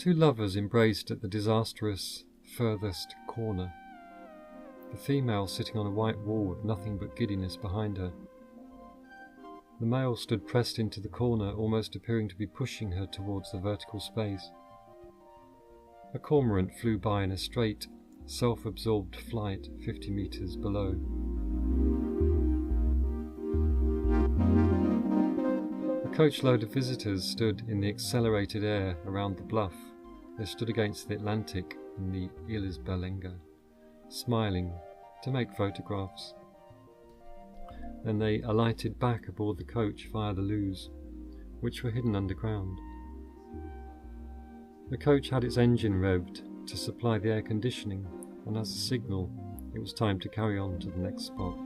Two lovers embraced at the disastrous furthest corner, the female sitting on a white wall with nothing but giddiness behind her. The male stood pressed into the corner, almost appearing to be pushing her towards the vertical space. A cormorant flew by in a straight, self-absorbed flight 50 meters below. A coachload of visitors stood in the accelerated air around the bluff. They stood against the Atlantic in the Isles Berlenga, smiling to make photographs. Then they alighted back aboard the coach via the loos, which were hidden underground. The coach had its engine revved to supply the air conditioning, and as a signal, it was time to carry on to the next spot.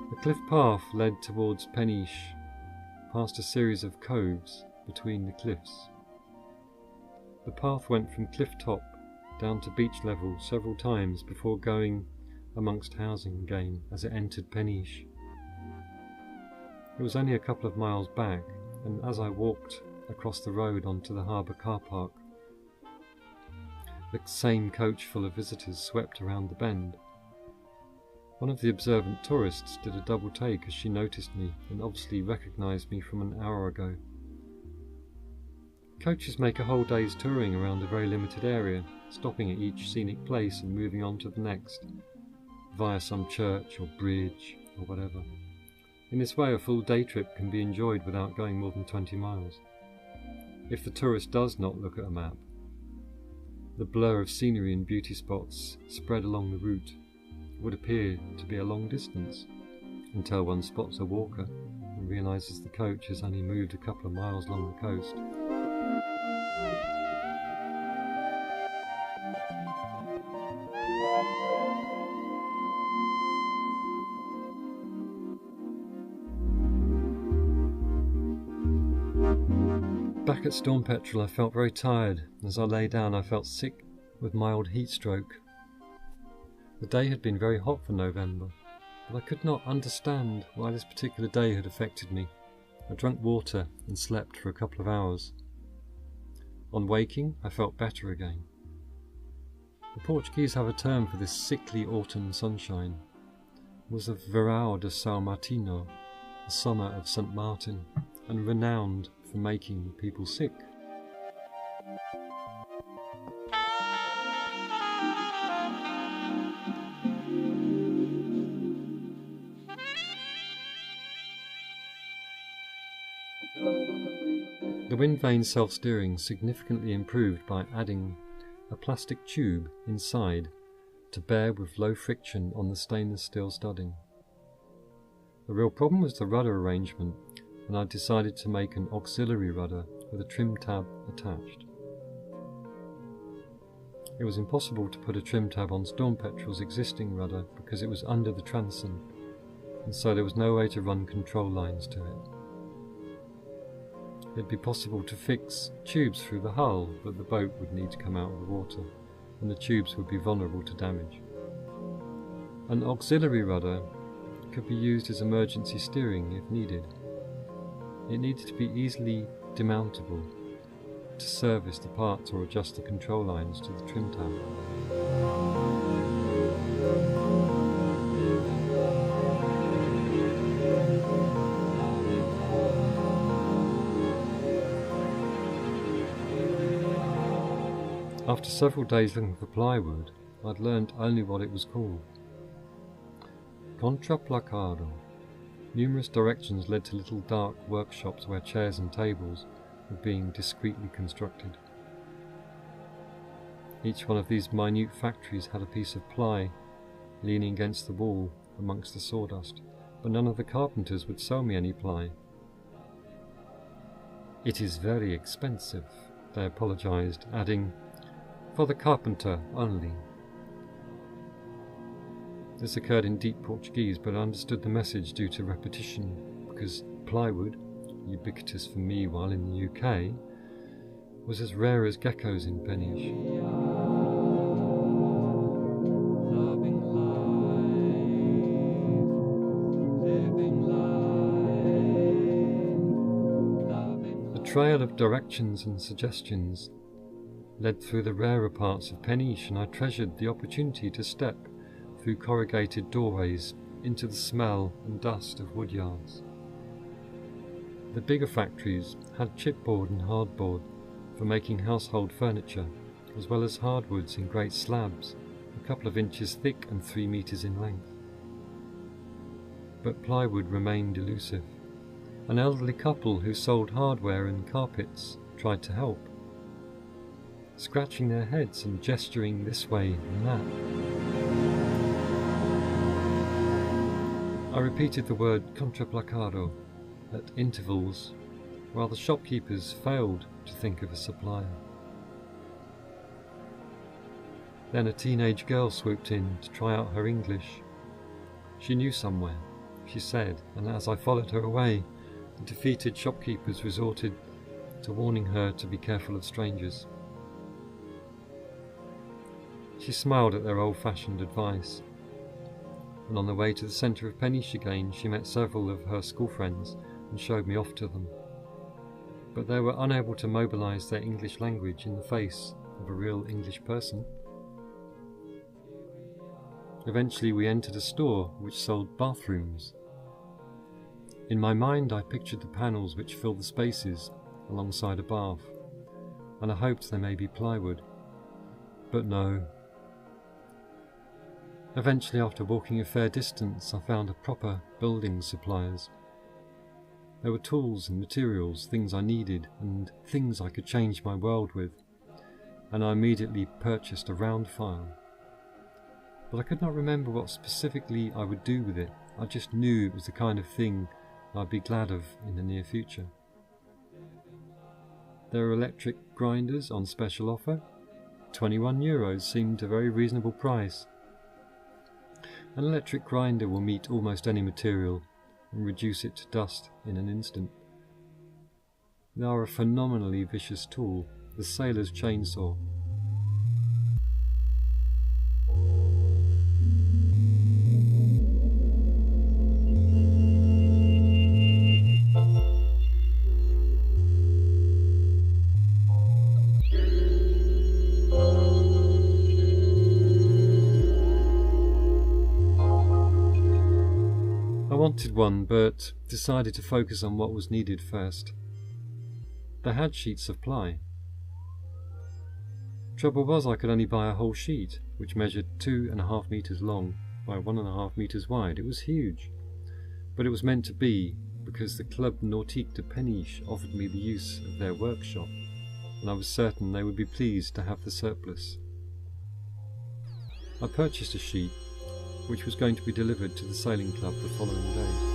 The cliff path led towards Peniche, past a series of coves between the cliffs. The path went from cliff top down to beach level several times before going amongst housing again as it entered Peniche. It was only a couple of miles back, and as I walked across the road onto the harbour car park, the same coach full of visitors swept around the bend. One of the observant tourists did a double take as she noticed me and obviously recognised me from an hour ago. Coaches make a whole day's touring around a very limited area, stopping at each scenic place and moving on to the next, via some church or bridge or whatever. In this way, a full day trip can be enjoyed without going more than 20 miles. If the tourist does not look at a map, the blur of scenery and beauty spots spread along the route would appear to be a long distance, until one spots a walker and realises the coach has only moved a couple of miles along the coast. Back at Storm Petrel I felt very tired. As I lay down I felt sick with mild heat stroke. The day had been very hot for November, but I could not understand why this particular day had affected me. I drank water and slept for a couple of hours. On waking, I felt better again. The Portuguese have a term for this sickly autumn sunshine. It was the Verão de São Martinho, the summer of St. Martin, and renowned for making people sick. The wind vane self-steering significantly improved by adding a plastic tube inside to bear with low friction on the stainless steel studding. The real problem was the rudder arrangement, and I decided to make an auxiliary rudder with a trim tab attached. It was impossible to put a trim tab on Storm Petrel's existing rudder because it was under the transom, and so there was no way to run control lines to it. It'd be possible to fix tubes through the hull, but the boat would need to come out of the water, and the tubes would be vulnerable to damage. An auxiliary rudder could be used as emergency steering if needed. It needed to be easily demountable to service the parts or adjust the control lines to the trim tab. After several days looking for plywood, I'd learned only what it was called. Contraplacado. Numerous directions led to little dark workshops where chairs and tables were being discreetly constructed. Each one of these minute factories had a piece of ply leaning against the wall amongst the sawdust, but none of the carpenters would sell me any ply. "It is very expensive," they apologised, adding, "For the carpenter only." This occurred in deep Portuguese, but I understood the message due to repetition, because plywood, ubiquitous for me while in the UK, was as rare as geckos in Peniche. The trail of directions and suggestions led through the rarer parts of Peniche, and I treasured the opportunity to step through corrugated doorways into the smell and dust of woodyards. The bigger factories had chipboard and hardboard for making household furniture, as well as hardwoods in great slabs, a couple of inches thick and 3 meters in length. But plywood remained elusive. An elderly couple who sold hardware and carpets tried to help, scratching their heads and gesturing this way and that. I repeated the word contraplacado at intervals, while the shopkeepers failed to think of a supplier. Then a teenage girl swooped in to try out her English. She knew somewhere, she said, and as I followed her away, the defeated shopkeepers resorted to warning her to be careful of strangers. She smiled at their old-fashioned advice, and on the way to the centre of Peniche again, she met several of her school friends and showed me off to them. But they were unable to mobilise their English language in the face of a real English person. Eventually we entered a store which sold bathrooms. In my mind I pictured the panels which fill the spaces alongside a bath, and I hoped they may be plywood. But no. Eventually, after walking a fair distance, I found a proper building suppliers. There were tools and materials, things I needed, and things I could change my world with, and I immediately purchased a round file. But I could not remember what specifically I would do with it. I just knew it was the kind of thing I'd be glad of in the near future. There were electric grinders on special offer. €21 seemed a very reasonable price. An electric grinder will meet almost any material and reduce it to dust in an instant. They are a phenomenally vicious tool, the sailor's chainsaw. I wanted one, but decided to focus on what was needed first. They had sheets of ply. Trouble was I could only buy a whole sheet, which measured 2.5 meters long by 1.5 meters wide. It was huge, but it was meant to be because the Club Nautique de Peniche offered me the use of their workshop, and I was certain they would be pleased to have the surplus. I purchased a sheet, which was going to be delivered to the sailing club the following day.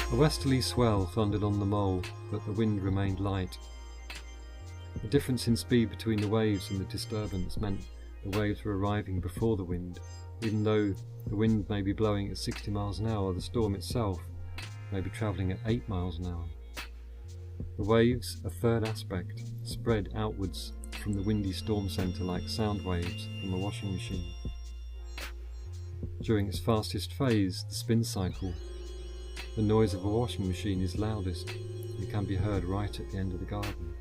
A westerly swell thundered on the mole, but the wind remained light. The difference in speed between the waves and the disturbance meant the waves were arriving before the wind. Even though the wind may be blowing at 60 miles an hour, the storm itself may be travelling at 8 miles an hour. The waves, a third aspect, spread outwards from the windy storm centre like sound waves from a washing machine. During its fastest phase, the spin cycle, the noise of a washing machine is loudest and can be heard right at the end of the garden.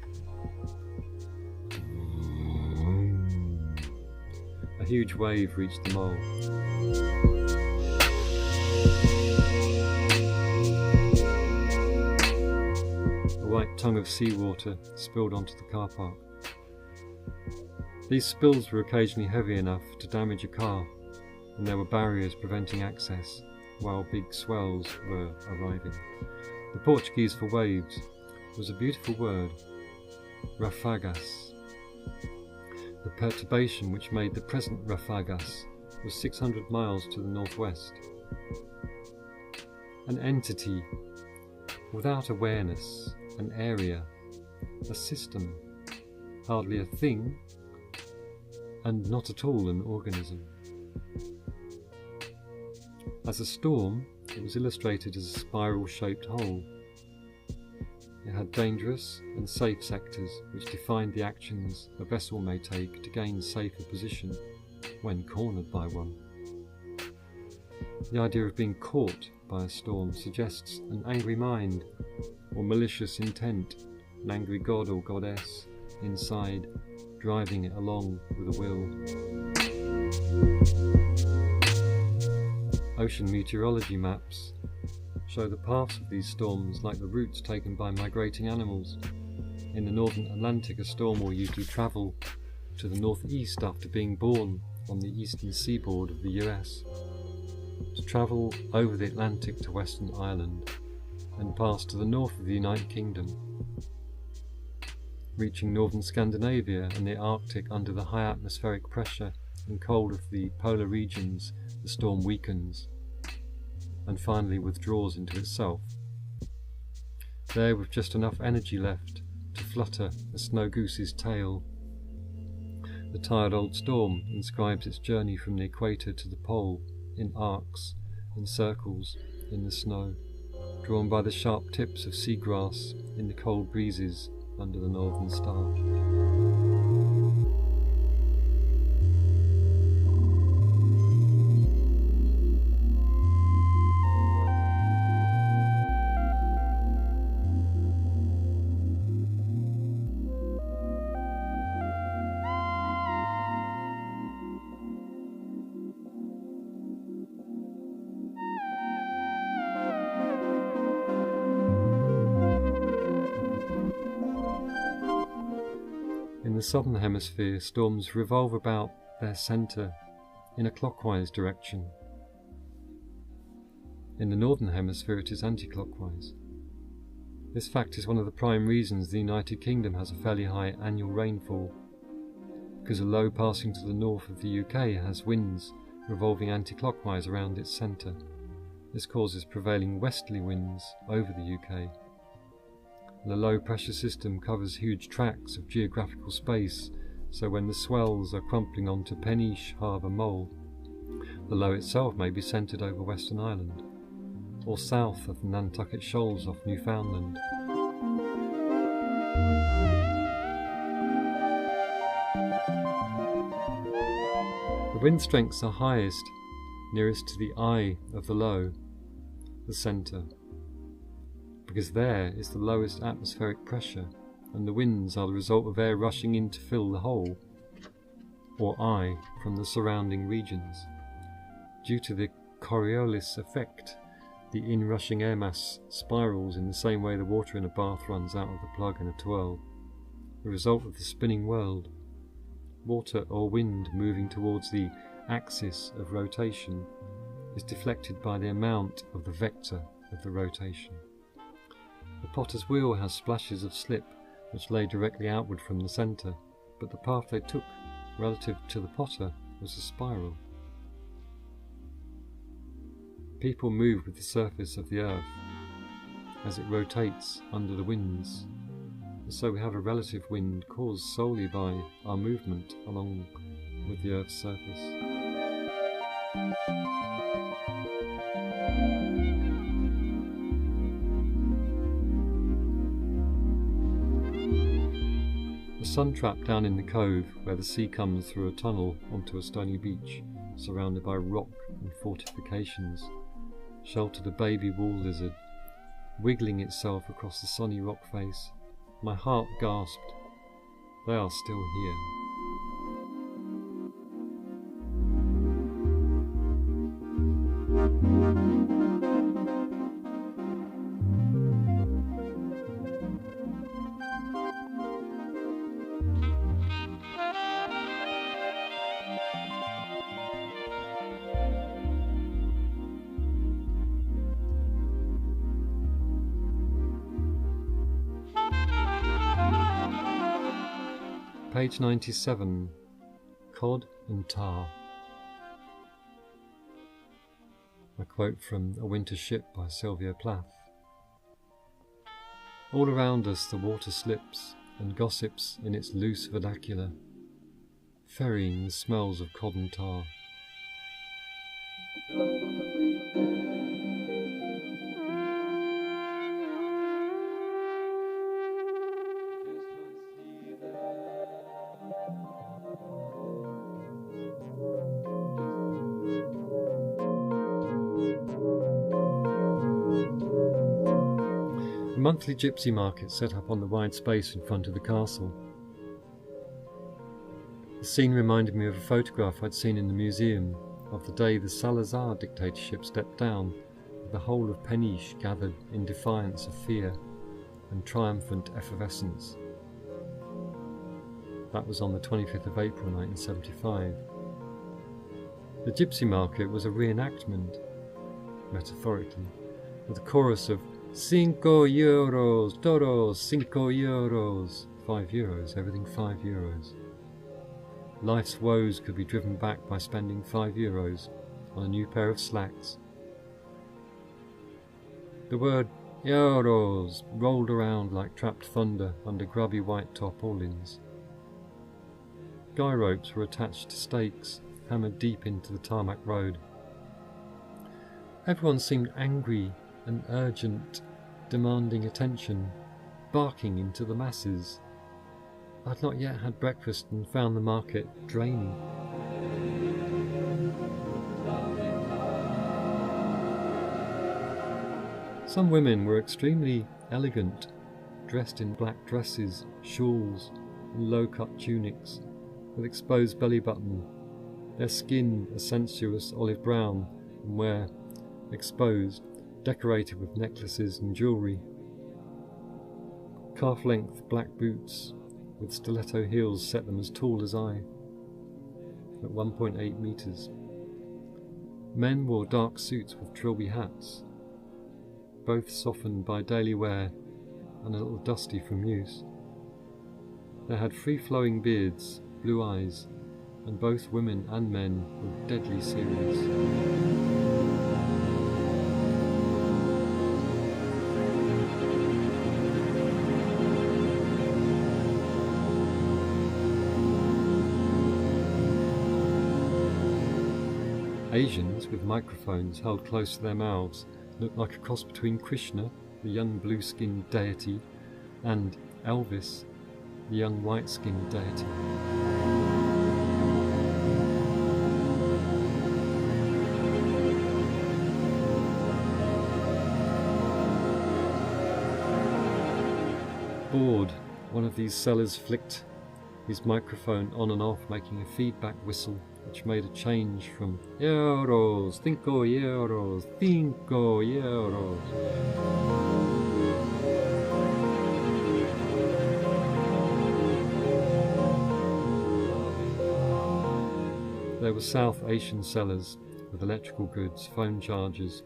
A huge wave reached the mole. A white tongue of seawater spilled onto the car park. These spills were occasionally heavy enough to damage a car, and there were barriers preventing access, while big swells were arriving. The Portuguese for waves was a beautiful word, rafagas. The perturbation which made the present rafagas was 600 miles to the northwest. An entity without awareness, an area, a system, hardly a thing, and not at all an organism. As a storm, it was illustrated as a spiral-shaped hole. It had dangerous and safe sectors which defined the actions a vessel may take to gain safer position when cornered by one. The idea of being caught by a storm suggests an angry mind or malicious intent, an angry god or goddess inside, driving it along with a will. Ocean meteorology maps show the paths of these storms like the routes taken by migrating animals. In the northern Atlantic, a storm will usually travel to the northeast after being born on the eastern seaboard of the US, to travel over the Atlantic to Western Ireland, and pass to the north of the United Kingdom. Reaching northern Scandinavia and the Arctic under the high atmospheric pressure and cold of the polar regions, the storm weakens and finally withdraws into itself. There, with just enough energy left to flutter a snow goose's tail, the tired old storm inscribes its journey from the equator to the pole in arcs and circles in the snow, drawn by the sharp tips of seagrass in the cold breezes under the northern star. In the southern hemisphere, storms revolve about their centre in a clockwise direction. In the northern hemisphere, it is anti-clockwise. This fact is one of the prime reasons the United Kingdom has a fairly high annual rainfall, because a low passing to the north of the UK has winds revolving anti-clockwise around its centre. This causes prevailing westerly winds over the UK. The low pressure system covers huge tracts of geographical space, so when the swells are crumpling onto Peniche Harbour Mole, the low itself may be centred over Western Ireland, or south of the Nantucket Shoals off Newfoundland. The wind strengths are highest nearest to the eye of the low, the centre, because there is the lowest atmospheric pressure, and the winds are the result of air rushing in to fill the hole, or eye, from the surrounding regions. Due to the Coriolis effect, the inrushing air mass spirals in the same way the water in a bath runs out of the plug in a twirl, the result of the spinning world. Water or wind moving towards the axis of rotation is deflected by the amount of the vector of the rotation. The potter's wheel has splashes of slip which lay directly outward from the centre, but the path they took relative to the potter was a spiral. People move with the surface of the earth as it rotates under the winds, and so we have a relative wind caused solely by our movement along with the earth's surface. A sun trap down in the cove where the sea comes through a tunnel onto a stony beach surrounded by rock and fortifications sheltered a baby wall lizard, wiggling itself across the sunny rock face. My heart gasped. They are still here. Page 97, Cod and Tar. A quote from A Winter Ship by Sylvia Plath. All around us the water slips and gossips in its loose vernacular, ferrying the smells of cod and tar. A monthly gypsy market set up on the wide space in front of the castle. The scene reminded me of a photograph I'd seen in the museum of the day the Salazar dictatorship stepped down, with the whole of Peniche gathered in defiance of fear and triumphant effervescence. That was on the 25th of April 1975. The gypsy market was a reenactment, metaphorically, with a chorus of €5, toros, €5, €5, everything €5. Life's woes could be driven back by spending €5 on a new pair of slacks. The word euros rolled around like trapped thunder under grubby white tarpaulins. Guy ropes were attached to stakes hammered deep into the tarmac road. Everyone seemed angry and urgent, demanding attention, barking into the masses. I'd not yet had breakfast and found the market draining. Some women were extremely elegant, dressed in black dresses, shawls, and low-cut tunics, with exposed belly button, their skin a sensuous olive brown, and where, exposed, decorated with necklaces and jewellery. Calf-length black boots with stiletto heels set them as tall as I, at 1.8 metres. Men wore dark suits with trilby hats, both softened by daily wear and a little dusty from use. They had free-flowing beards, blue eyes, and both women and men were deadly serious. Asians with microphones held close to their mouths looked like a cross between Krishna, the young blue-skinned deity, and Elvis, the young white-skinned deity. Bored, one of these sellers flicked his microphone on and off, making a feedback whistle which made a change from euros, 5 euros, 5 euros. There were South Asian sellers with electrical goods, phone chargers,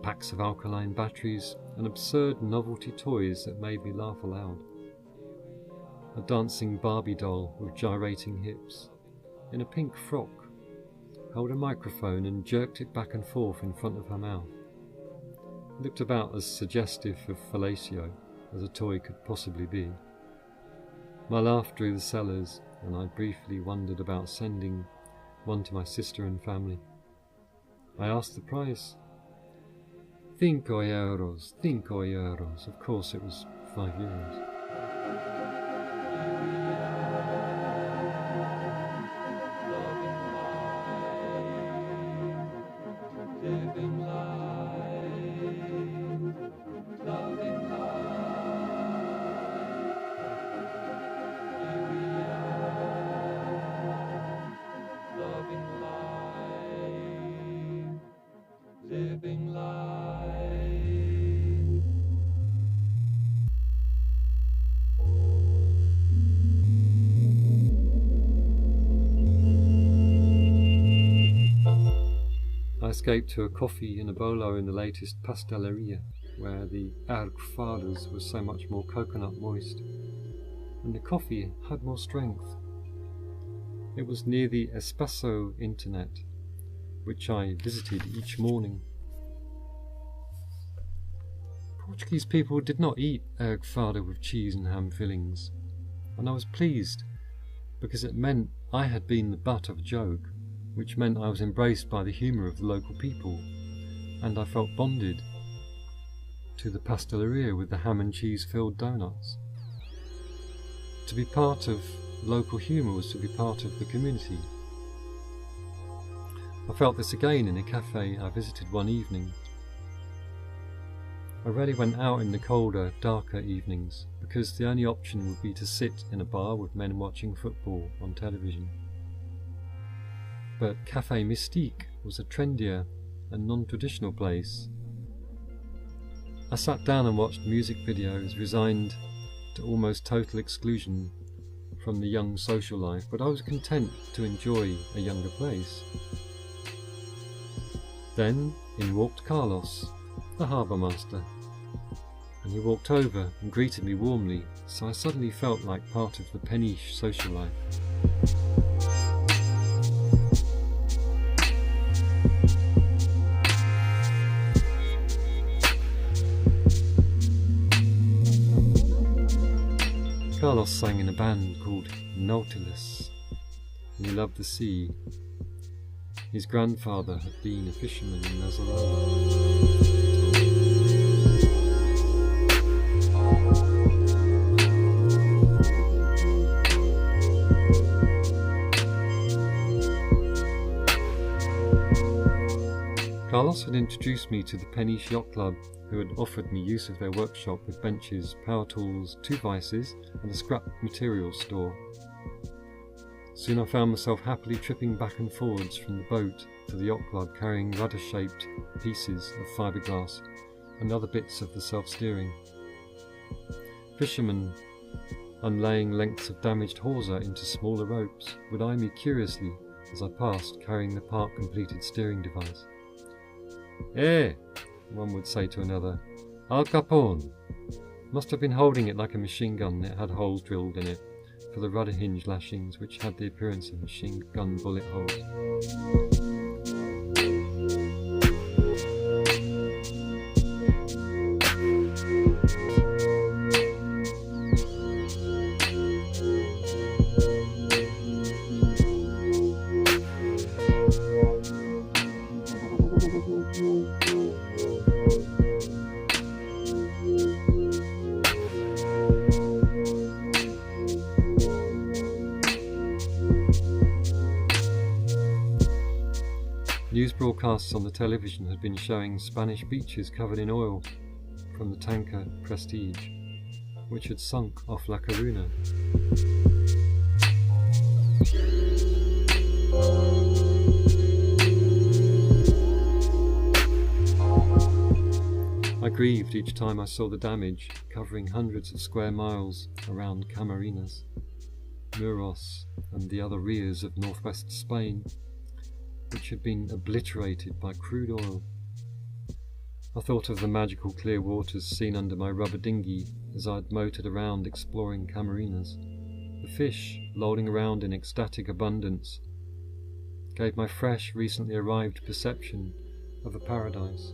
packs of alkaline batteries, and absurd novelty toys that made me laugh aloud. A dancing Barbie doll with gyrating hips, in a pink frock, held a microphone and jerked it back and forth in front of her mouth. It looked about as suggestive of fellatio as a toy could possibly be. My laugh drew the sellers, and I briefly wondered about sending one to my sister and family. I asked the price. 5 euros, 5 euros. Of course it was 5 euros. I escaped to a coffee in a bolo in the latest pasteleria, where the argfadas was so much more coconut moist. and the coffee had more strength. It was near the Espresso Internet, which I visited each morning. Portuguese people did not eat erg fada with cheese and ham fillings, and I was pleased because it meant I had been the butt of a joke, which meant I was embraced by the humour of the local people, and I felt bonded to the pasteleria with the ham and cheese filled donuts. To be part of local humour was to be part of the community. I felt this again in a cafe I visited one evening. I rarely went out in the colder, darker evenings because the only option would be to sit in a bar with men watching football on television. But Café Mystique was a trendier and non-traditional place. I sat down and watched music videos, resigned to almost total exclusion from the young social life, but I was content to enjoy a younger place. Then in walked Carlos, the harbour master, and he walked over and greeted me warmly, so I suddenly felt like part of the Peniche social life. Carlos sang in a band called Nautilus, and he loved the sea. His grandfather had been a fisherman in Nazaré. Carlos had introduced me to the Peniche Yacht Club, who had offered me use of their workshop with benches, power tools, 2 vices, and a scrap materials store. Soon I found myself happily tripping back and forwards from the boat to the yacht club, carrying rudder-shaped pieces of fiberglass and other bits of the self-steering. Fishermen, unlaying lengths of damaged hawser into smaller ropes, would eye me curiously as I passed, carrying the part-completed steering device. "Eh," one would say to another, "Al Capone." Must have been holding it like a machine gun that had holes drilled in it for the rudder hinge lashings, which had the appearance of machine gun bullet holes. News broadcasts on the television had been showing Spanish beaches covered in oil from the tanker Prestige, which had sunk off La Coruna. I grieved each time I saw the damage, covering hundreds of square miles around Camarinas, Muros, and the other rears of northwest Spain, which had been obliterated by crude oil. I thought of the magical clear waters seen under my rubber dinghy as I had motored around exploring Camarinas. The fish, lolling around in ecstatic abundance, gave my fresh, recently arrived perception of a paradise.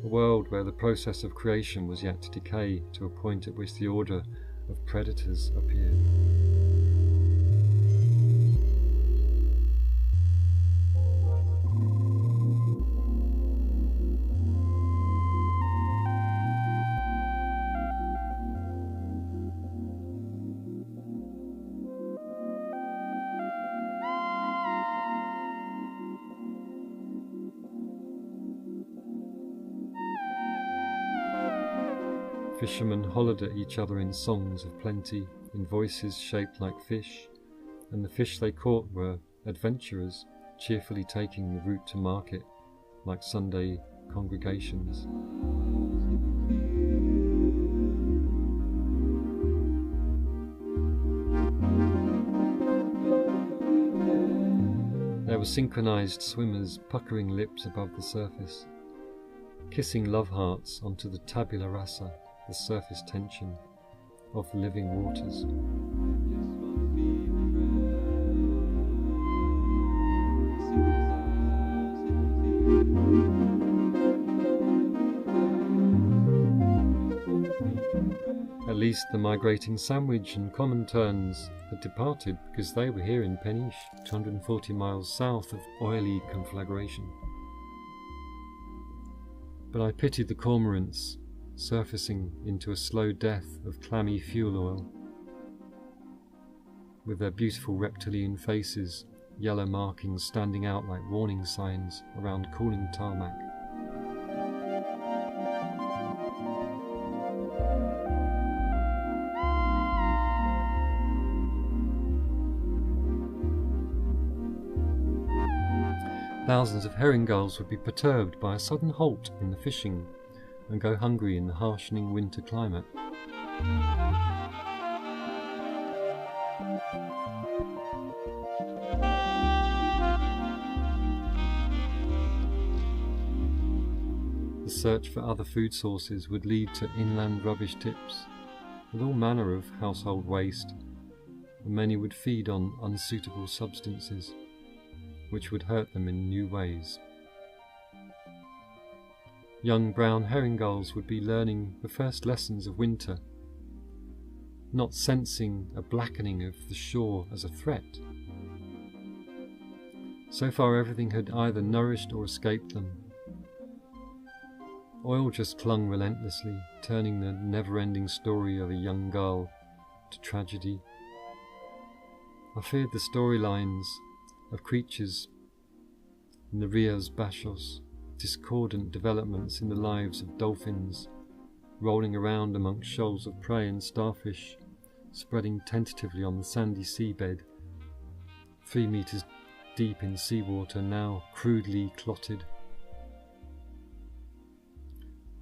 A world where the process of creation was yet to decay to a point at which the order of predators appeared. Fishermen hollered at each other in songs of plenty, in voices shaped like fish, and the fish they caught were adventurers, cheerfully taking the route to market, like Sunday congregations. There were synchronized swimmers puckering lips above the surface, kissing love hearts onto the tabula rasa, the surface tension of the living waters. At least the migrating sandwich and common terns had departed, because they were here in Peniche, 240 miles south of oily conflagration. But I pitied the cormorants, surfacing into a slow death of clammy fuel oil, with their beautiful reptilian faces, yellow markings standing out like warning signs around cooling tarmac. Thousands of herring gulls would be perturbed by a sudden halt in the fishing and go hungry in the harshening winter climate. The search for other food sources would lead to inland rubbish tips with all manner of household waste, and many would feed on unsuitable substances, which would hurt them in new ways. Young brown herring gulls would be learning the first lessons of winter, not sensing a blackening of the shore as a threat. So far everything had either nourished or escaped them. Oil just clung relentlessly, turning the never-ending story of a young gull to tragedy. I feared the storylines of creatures in the Rios Bachos, discordant developments in the lives of dolphins, rolling around amongst shoals of prey and starfish, spreading tentatively on the sandy seabed, 3 meters deep in seawater now crudely clotted.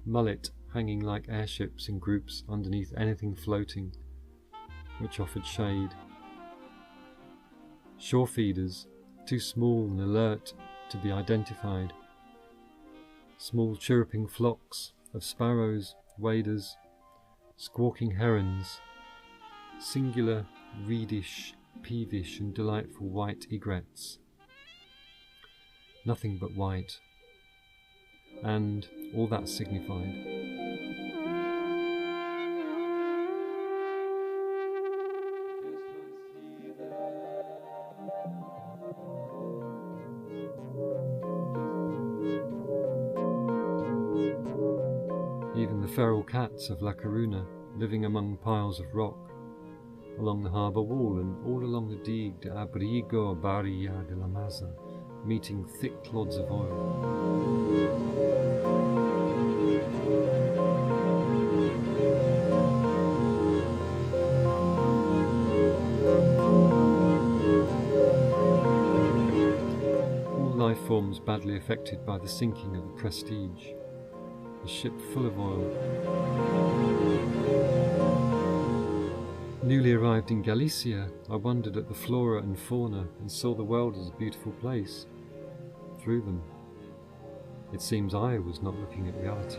Mullet hanging like airships in groups underneath anything floating, which offered shade. Shore feeders, too small and alert to be identified. Small chirruping flocks of sparrows, waders, squawking herons, singular, reedish, peevish and delightful white egrets. Nothing but white, and all that signified. Even the feral cats of La Coruna, living among piles of rock, along the harbour wall and all along the digue de Abrigo Barria de la Maza, meeting thick clods of oil. All life forms badly affected by the sinking of the Prestige, a ship full of oil. Newly arrived in Galicia, I wondered at the flora and fauna and saw the world as a beautiful place through them. It seems I was not looking at reality.